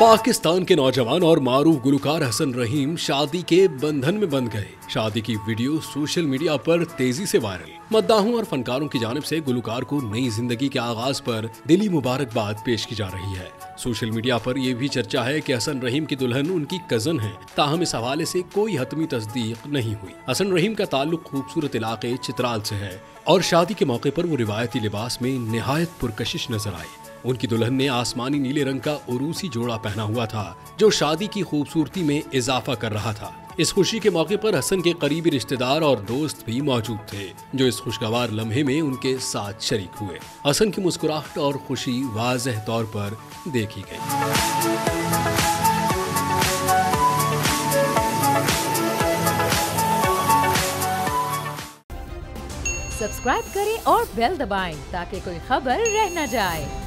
पाकिस्तान के नौजवान और मारूफ गुलकार हसन रहीम शादी के बंधन में बंध गए। शादी की वीडियो सोशल मीडिया पर तेजी से वायरल। मद्दाहों और फनकारों की जानिब से गुलकार को नई जिंदगी के आगाज पर दिली मुबारकबाद पेश की जा रही है। सोशल मीडिया पर यह भी चर्चा है कि हसन रहीम की दुल्हन उनकी कजन है, ताहम इस हवाले से कोई हतमी तस्दीक नहीं हुई। हसन रहीम का ताल्लुक खूबसूरत इलाके चित्राल से है और शादी के मौके पर वो रिवायती लिबास में निहायत पुरकशिश नजर आए। उनकी दुल्हन ने आसमानी नीले रंग का उरूसी जोड़ा पहना हुआ था, जो शादी की खूबसूरती में इजाफा कर रहा था। इस खुशी के मौके पर हसन के करीबी रिश्तेदार और दोस्त भी मौजूद थे, जो इस खुशगवार लम्हे में उनके साथ शरीक हुए। हसन की मुस्कुराहट और खुशी वाज़ेह तौर पर देखी गई। सब्सक्राइब करें और बेल दबाएं ताकि कोई खबर रह न जाए।